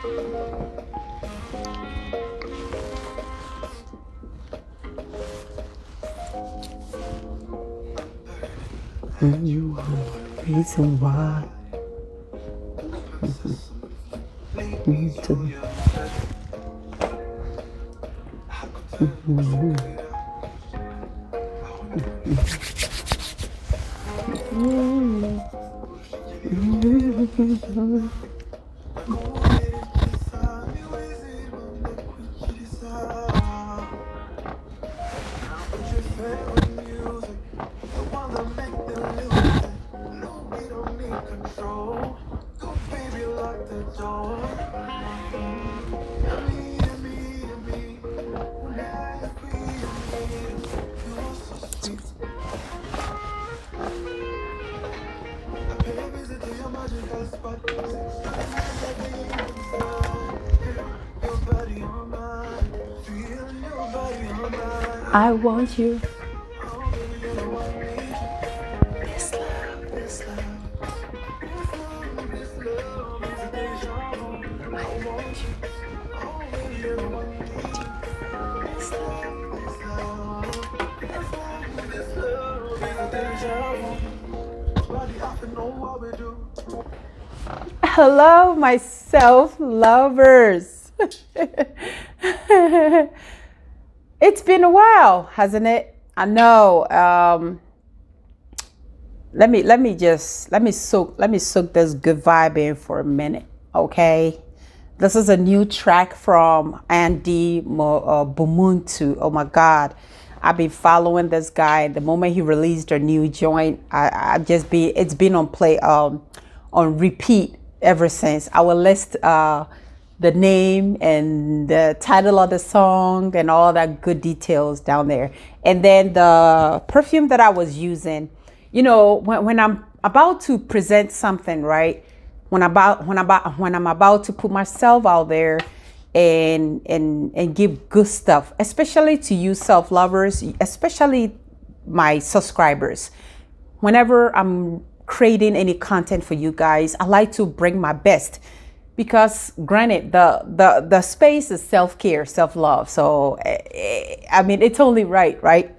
You are the reason why. Me too. I want you. This love, this love. I want you. Hello, my self-lovers. It's been a while, hasn't it? I know. Let me soak this good vibe in for a minute, okay? This is a new track from Andy Bumuntu. Oh my God, I've been following this guy. The moment he released a new joint, it's been on play on repeat ever since. I will list the name and the title of the song and all that good details down there. And then the perfume that I was using, you know, when I'm about to present something, right? When I'm about to put myself out there and give good stuff, especially to you self-lovers, especially my subscribers. Whenever I'm creating any content for you guys, I like to bring my best. Because granted, the space is self-care, self-love. So, I mean, it's only right?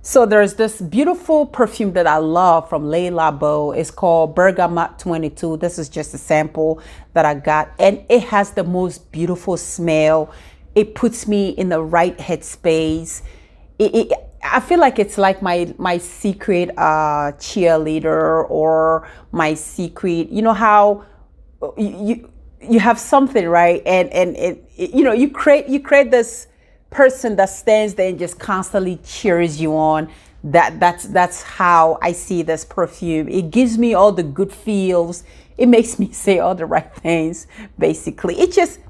So there's this beautiful perfume that I love from Labo. It's called Bergamot 22. This is just a sample that I got. And it has the most beautiful smell. It puts me in the right headspace. I feel like it's like my secret cheerleader or my secret, you know how you have something, right? And it, you know, you create this person that stands there and just constantly cheers you on. That's how I see this perfume. It gives me all the good feels. It makes me say all the right things. Basically, it just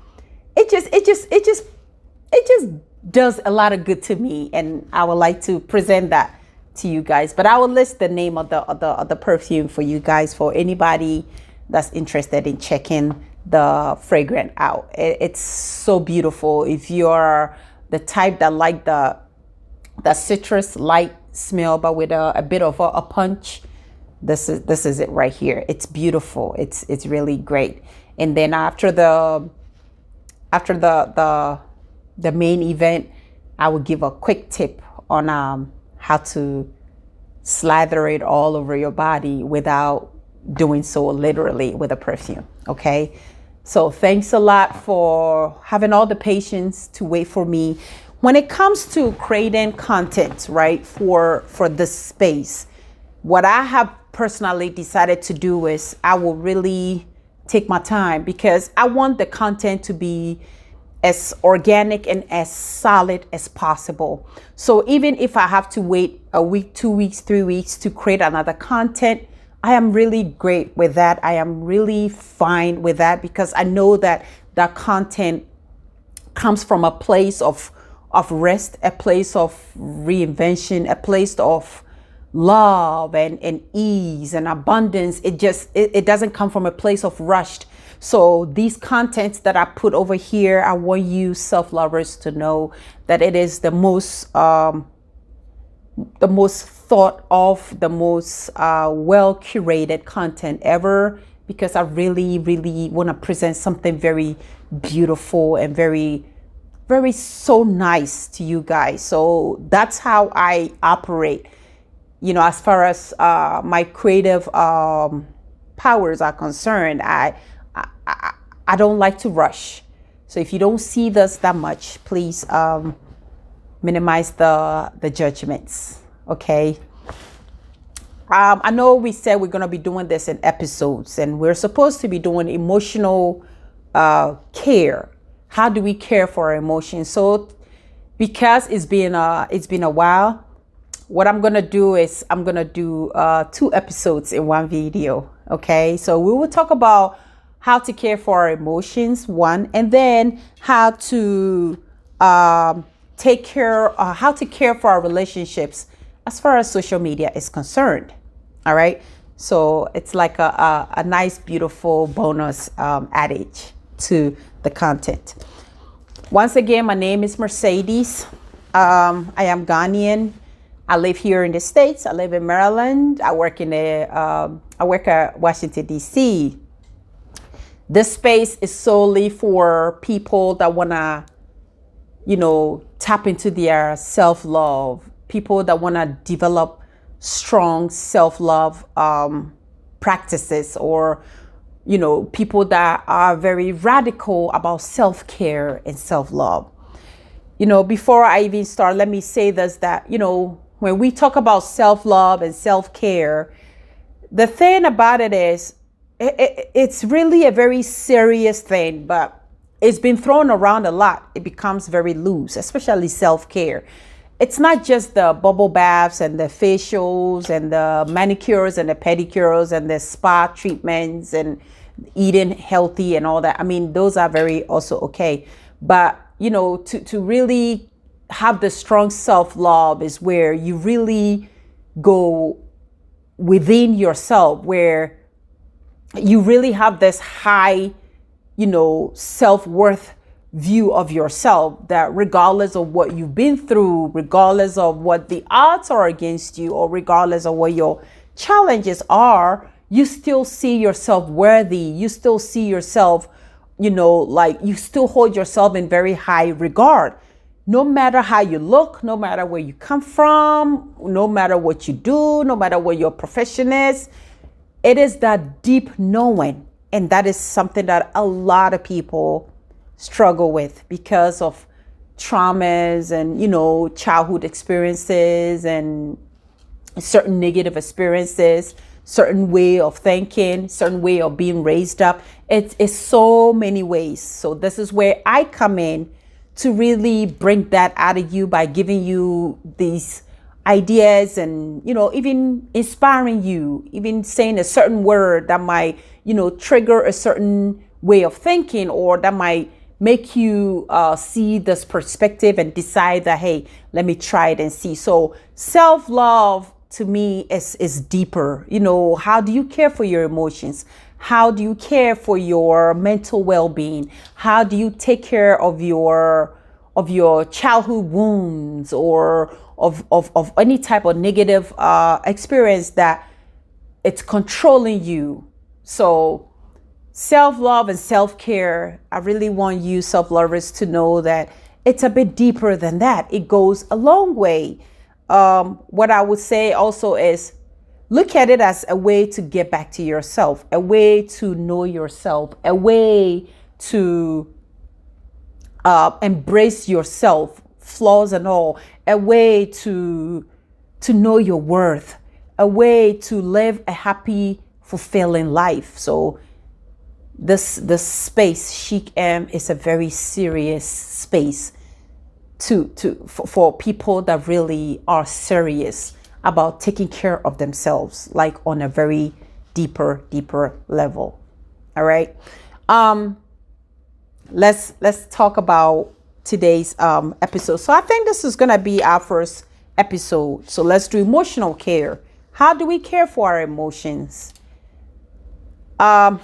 does a lot of good to me, and I would like to present that to you guys. But I will list the name of the perfume for you guys, for anybody that's interested in checking the fragrance out. It's so beautiful. If you're the type that like the citrus light smell, but with a bit of a punch, this is it right here. It's beautiful. It's really great. And then after the main event, I will give a quick tip on how to slather it all over your body without doing so literally with a perfume. Okay, so thanks a lot for having all the patience to wait for me when it comes to creating content, right? For this space, what I have personally decided to do is I will really take my time, because I want the content to be as organic and as solid as possible. So even if I have to wait a week, 2 weeks, 3 weeks to create another content, I am really great with that. I am really fine with that, because I know that that content comes from a place of rest, a place of reinvention, a place of love and ease and abundance. It doesn't come from a place of rushed. So these contents that I put over here, I want you self-lovers to know that it is the most thought of, the most well curated content ever because I really, really want to present something very beautiful and very, very so nice to you guys. So that's how I operate, as far as my creative powers are concerned. I don't like to rush. So if you don't see this that much, please minimize the judgments. Okay. I know we said we're going to be doing this in episodes, and we're supposed to be doing emotional care. How do we care for our emotions? So because it's been a while, what I'm going to do is I'm going to do 2 episodes in one video. Okay. So we will talk about how to care for our emotions, one, and then how to how to care for our relationships as far as social media is concerned. All right. So it's like a nice, beautiful bonus adage to the content. Once again, my name is Mercedes. I am Ghanaian. I live here in the States. I live in Maryland. I work at Washington, D.C. This space is solely for people that want to, tap into their self-love, people that want to develop strong self-love practices, or, people that are very radical about self-care and self-love. Before I even start, let me say this, that, when we talk about self-love and self-care, the thing about it is, it's really a very serious thing, but it's been thrown around a lot. It becomes very loose, especially self-care. It's not just the bubble baths and the facials and the manicures and the pedicures and the spa treatments and eating healthy and all that. I mean, those are very also okay. But, to really have the strong self-love is where you really go within yourself, where you really have this high, self-worth view of yourself, that regardless of what you've been through, regardless of what the odds are against you, or regardless of what your challenges are, you still see yourself worthy. You still see yourself, like you still hold yourself in very high regard. No matter how you look, no matter where you come from, no matter what you do, no matter what your profession is, it is that deep knowing. And that is something that a lot of people struggle with because of traumas and, childhood experiences and certain negative experiences, certain way of thinking, certain way of being raised up. It's so many ways. So this is where I come in to really bring that out of you by giving you these ideas and, even inspiring you, even saying a certain word that might, trigger a certain way of thinking, or that might make you see this perspective and decide that, hey, let me try it and see. So self-love to me is deeper. How do you care for your emotions? How do you care for your mental well-being? How do you take care of your childhood wounds, or of any type of negative experience that it's controlling you? So self-love and self-care, I really want you self-lovers to know that it's a bit deeper than that. It goes a long way. What I would say also is, look at it as a way to get back to yourself, a way to know yourself, a way to embrace yourself, flaws and all, a way to know your worth, a way to live a happy, fulfilling life. So this space, Chic M, is a very serious space for people that really are serious about taking care of themselves, like on a very deeper level. All right. Let's talk about today's episode. So I think this is gonna be our first episode. So let's do emotional care. How do we care for our emotions? Our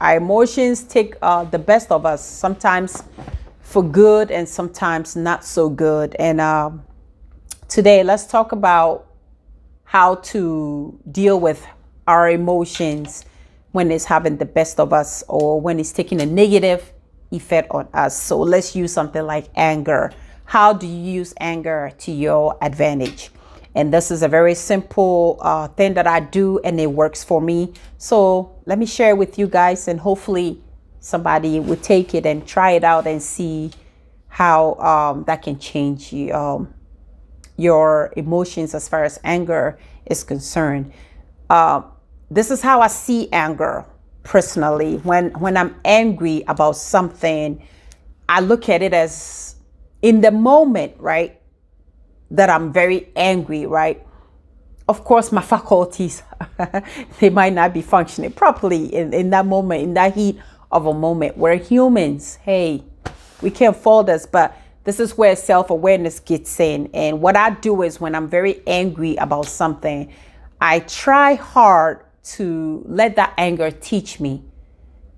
emotions take the best of us, sometimes for good and sometimes not so good. And today, let's talk about how to deal with our emotions when it's having the best of us or when it's taking a negative effect on us. So let's use something like anger. How do you use anger to your advantage? And this is a very simple thing that I do, and it works for me. So let me share it with you guys, and hopefully somebody will take it and try it out and see how that can change you, your emotions as far as anger is concerned. This is how I see anger personally. When I'm angry about something, I look at it as in the moment, right? That I'm very angry, right? Of course, my faculties, they might not be functioning properly in that moment, in that heat of a moment. We're humans. Hey, we can't fault us, but this is where self-awareness gets in. And what I do is when I'm very angry about something, I try hard to let that anger teach me,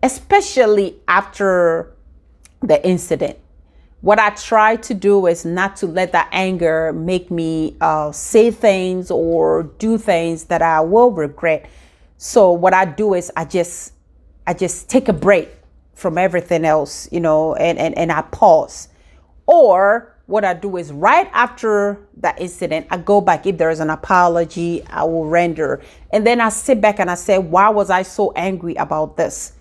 especially after the incident. What I try to do is not to let that anger make me say things or do things that I will regret. So what I do is I just take a break from everything else, and I pause. Or what I do is right after that incident, I go back. If there is an apology, I will render. And then I sit back and I say, why was I so angry about this?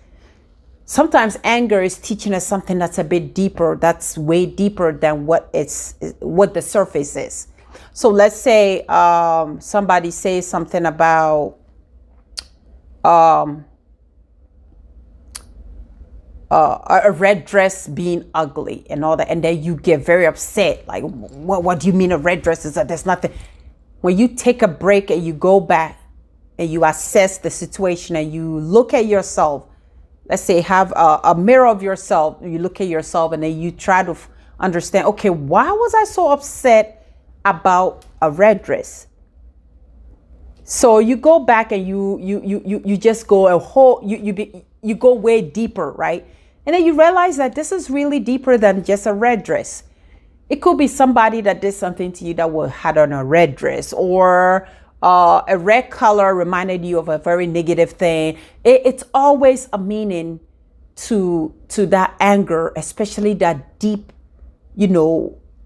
Sometimes anger is teaching us something that's a bit deeper, that's way deeper than what the surface is. So let's say somebody says something about a red dress being ugly and all that, and then you get very upset. Like, what do you mean a red dress is that there's nothing? When you take a break and you go back and you assess the situation and you look at yourself, let's say have a mirror of yourself, you look at yourself and then you try to understand, okay, why was I so upset about a red dress? So you go back and you just go a whole, you go way deeper, right? And then you realize that this is really deeper than just a red dress. It could be somebody that did something to you that had on a red dress, or a red color reminded you of a very negative thing. It's always a meaning to that anger, especially that deep,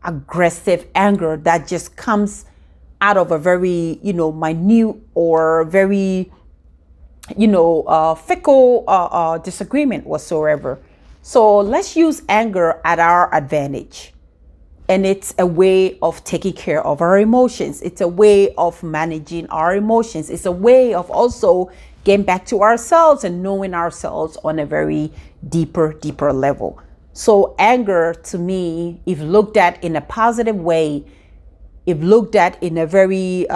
aggressive anger that just comes out of a very, minute or very, fickle disagreement whatsoever. So let's use anger at our advantage. And it's a way of taking care of our emotions. It's a way of managing our emotions. It's a way of also getting back to ourselves and knowing ourselves on a very deeper level. So anger, to me, if looked at in a positive way, if looked at in a very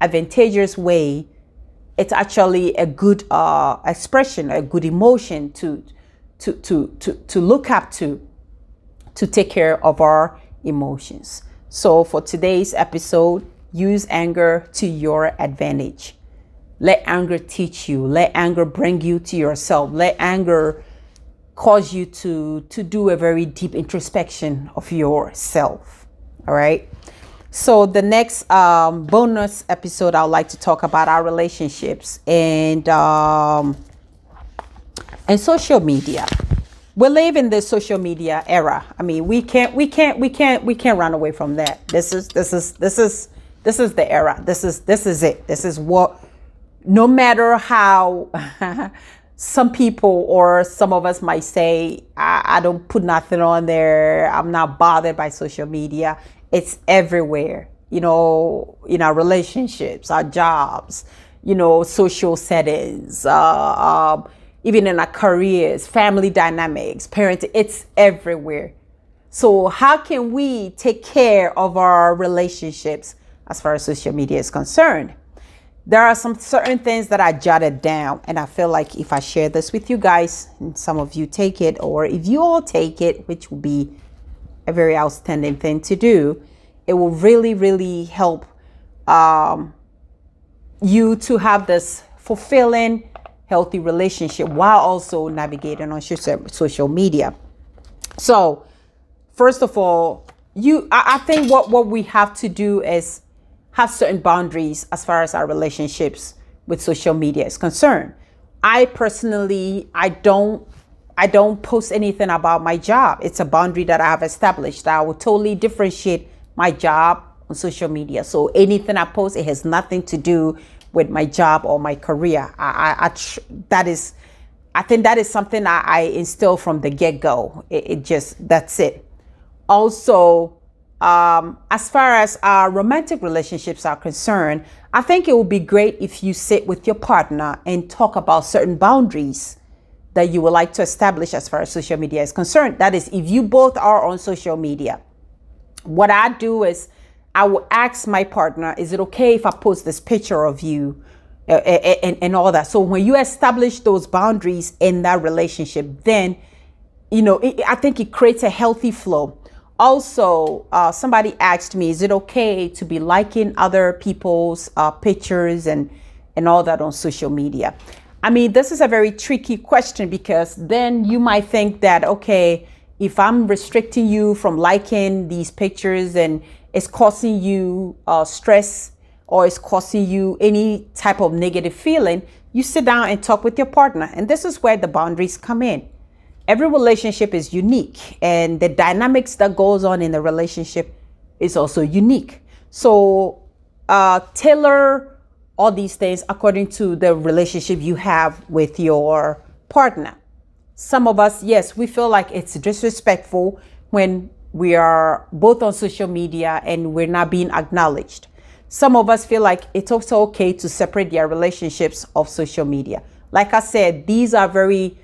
advantageous way, it's actually a good expression, a good emotion to look up to take care of our emotions. So for today's episode, use anger to your advantage. Let anger teach you. Let anger bring you to yourself. Let anger cause you to do a very deep introspection of yourself. All right. So the next bonus episode, I'd like to talk about our relationships and social media. We live in the social media era. I mean, we can't run away from that. This is the era. This is it. This is what, no matter how some people or some of us might say, I don't put nothing on there, I'm not bothered by social media. It's everywhere, in our relationships, our jobs, social settings, even in our careers, family dynamics, parenting, it's everywhere. So how can we take care of our relationships as far as social media is concerned? There are some certain things that I jotted down, and I feel like if I share this with you guys, and some of you take it, or if you all take it, which will be a very outstanding thing to do, it will really help you to have this fulfilling, healthy relationship while also navigating on social media. So first of all, I think what we have to do is have certain boundaries as far as our relationships with social media is concerned. I personally, I don't post anything about my job. It's a boundary that I have established. I will totally differentiate my job on social media. So anything I post, it has nothing to do with my job or my career. I think that is something I instill from the get-go. It just, that's it. Also, as far as our romantic relationships are concerned, I think it would be great if you sit with your partner and talk about certain boundaries that you would like to establish as far as social media is concerned. That is, if you both are on social media, what I do is I will ask my partner, is it okay if I post this picture of you and all that? So when you establish those boundaries in that relationship, then, I think it creates a healthy flow. Also, somebody asked me, is it okay to be liking other people's pictures and all that on social media? I mean, this is a very tricky question, because then you might think that, okay, if I'm restricting you from liking these pictures and it's causing you stress, or it's causing you any type of negative feeling, you sit down and talk with your partner. And this is where the boundaries come in. Every relationship is unique, and the dynamics that goes on in the relationship is also unique. So tailor all these things according to the relationship you have with your partner. Some of us, yes, we feel like it's disrespectful when we are both on social media and we're not being acknowledged. Some of us feel like it's also okay to separate their relationships of social media. Like I said, these are very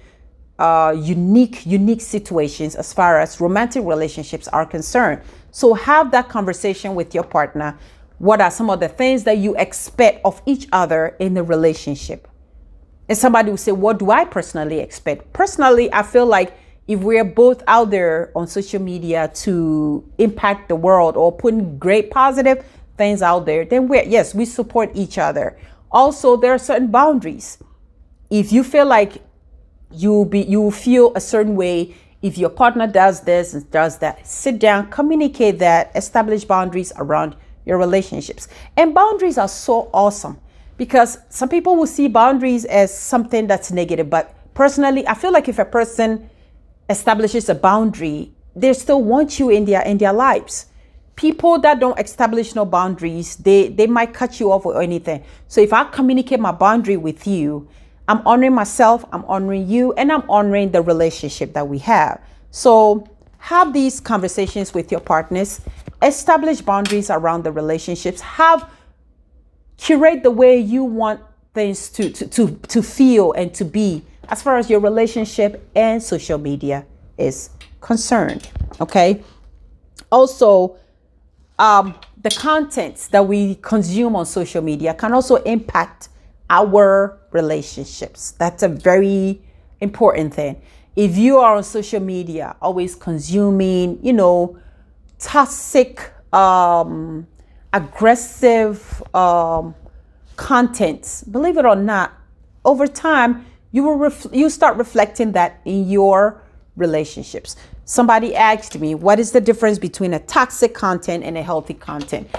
unique situations as far as romantic relationships are concerned. So have that conversation with your partner. What are some of the things that you expect of each other in the relationship? And somebody will say, what do I personally expect? Personally, I feel like if we're both out there on social media to impact the world or putting great positive things out there, then we support each other. Also, there are certain boundaries. If you feel like you feel a certain way if your partner does this and does that, sit down, communicate that, establish boundaries around your relationships. And boundaries are so awesome, because some people will see boundaries as something that's negative. But personally, I feel like if a person establishes a boundary, they still want you in their lives. People that don't establish no boundaries, they might cut you off or anything. So if I communicate my boundary with you, I'm honoring myself, I'm honoring you, and I'm honoring the relationship that we have. So have these conversations with your partners, establish boundaries around the relationships, curate the way you want things to feel and to be as far as your relationship and social media is concerned. Okay. Also, the contents that we consume on social media can also impact our relationships. That's a very important thing. If you are on social media always consuming, toxic, aggressive contents, believe it or not, over time you start reflecting that in your relationships. Somebody asked me, what is the difference between a toxic content and a healthy content?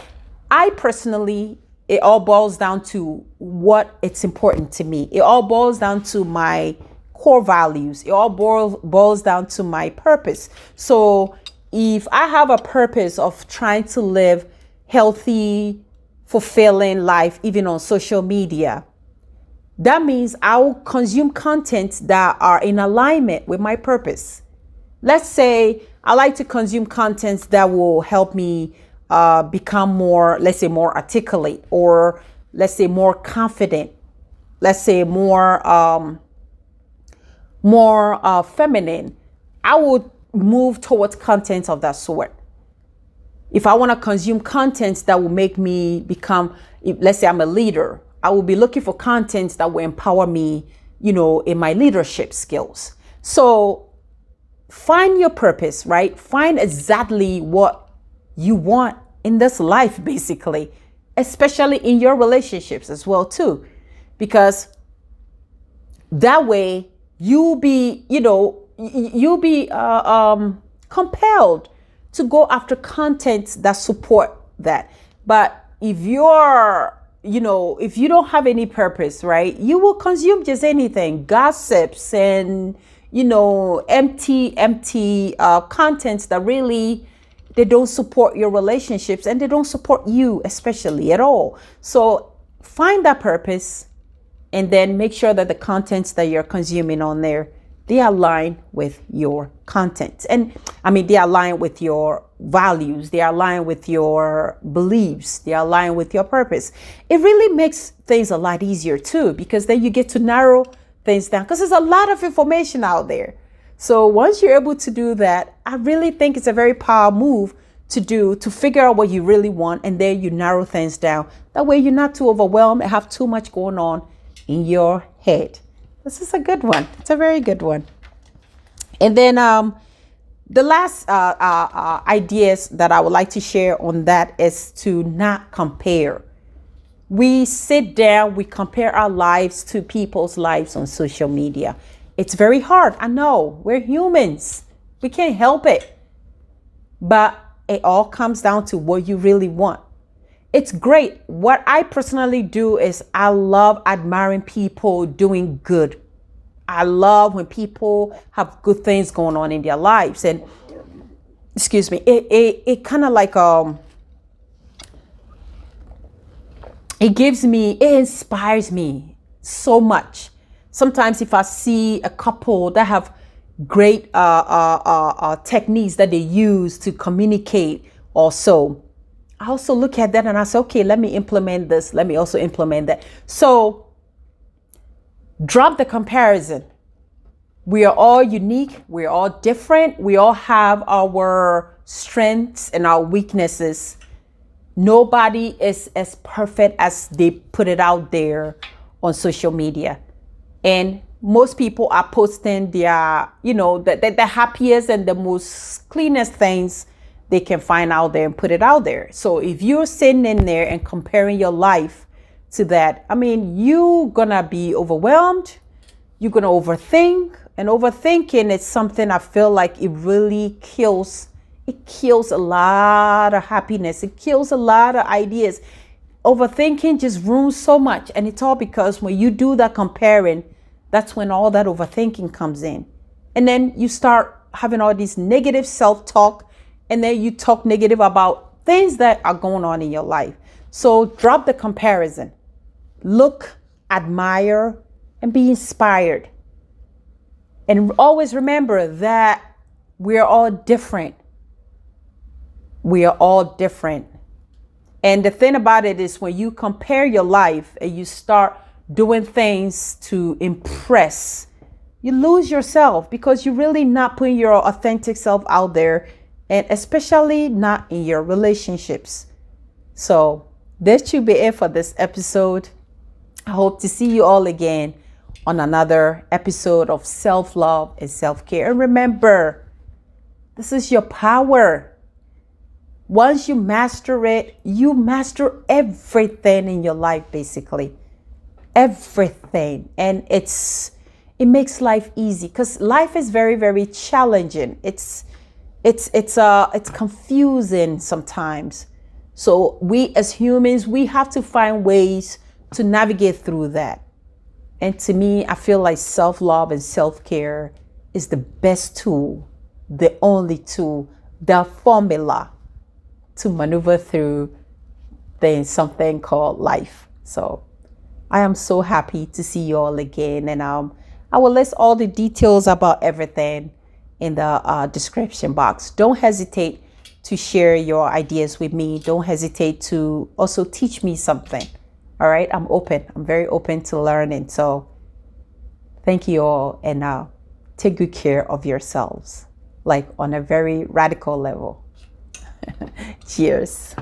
I personally, it all boils down to what it's important to me. It all boils down to my core values. It all boils down to my purpose. So if I have a purpose of trying to live healthy, fulfilling life, even on social media, that means I will consume content that are in alignment with my purpose. Let's say I like to consume contents that will help me become more, let's say, more articulate, or let's say more confident, let's say more feminine. I would move towards content of that sort. If I want to consume content that will make me become, let's say I'm a leader, I will be looking for content that will empower me, in my leadership skills. So find your purpose, right? Find exactly what you want in this life, basically, especially in your relationships as well, too, because that way you'll be compelled to go after content that support that. But if you're if you don't have any purpose, right, you will consume just anything, gossips and, empty contents that really, they don't support your relationships and they don't support you, especially at all. So find that purpose and then make sure that the contents that you're consuming on there, they align with your content. And they align with your values, they align with your beliefs, they align with your purpose. It really makes things a lot easier too, because then you get to narrow things down, because there's a lot of information out there. So once you're able to do that, I really think it's a very powerful move to do, to figure out what you really want, and then you narrow things down. That way you're not too overwhelmed and have too much going on in your head. This is a good one. It's a very good one. And then the last ideas that I would like to share on that is to not compare. We sit down, we compare our lives to people's lives on social media. It's very hard. I know, we're humans. We can't help it. But it all comes down to what you really want. It's great. What I personally do is I love admiring people doing good. I love when people have good things going on in their lives. And excuse me, it kind of like it inspires me so much. Sometimes if I see a couple that have great techniques that they use to communicate also, I also look at that and I say, okay, let me implement this. Let me also implement that. So drop the comparison. We are all unique. We're all different. We all have our strengths and our weaknesses. Nobody is as perfect as they put it out there on social media. And most people are posting their, the happiest and the most cleanest things they can find out there and put it out there. So if you're sitting in there and comparing your life to that, you're gonna be overwhelmed. You're gonna overthink. And overthinking is something I feel like it really kills. It kills a lot of happiness. It kills a lot of ideas. Overthinking just ruins so much. And it's all because when you do that comparing, that's when all that overthinking comes in. And then you start having all these negative self-talk, and then you talk negative about things that are going on in your life. So drop the comparison. Look, admire, and be inspired. And always remember that we are all different. We are all different. And the thing about it is when you compare your life and you start doing things to impress, you lose yourself, because you're really not putting your authentic self out there, and especially not in your relationships. So that should be it for this episode. I hope to see you all again on another episode of self-love and self-care. And remember, this is your power. Once you master it, you master everything in your life, basically. Everything. And it makes life easy, because life is very, very challenging. It's confusing sometimes. So we as humans, we have to find ways to navigate through that. And to me, I feel like self-love and self-care is the best tool, the only tool, the formula to maneuver through something called life. So I am so happy to see you all again. And I will list all the details about everything in the description box. Don't hesitate to share your ideas with me. Don't hesitate to also teach me something. All right, I'm open. I'm very open to learning. So thank you all, and take good care of yourselves, like on a very radical level. Cheers.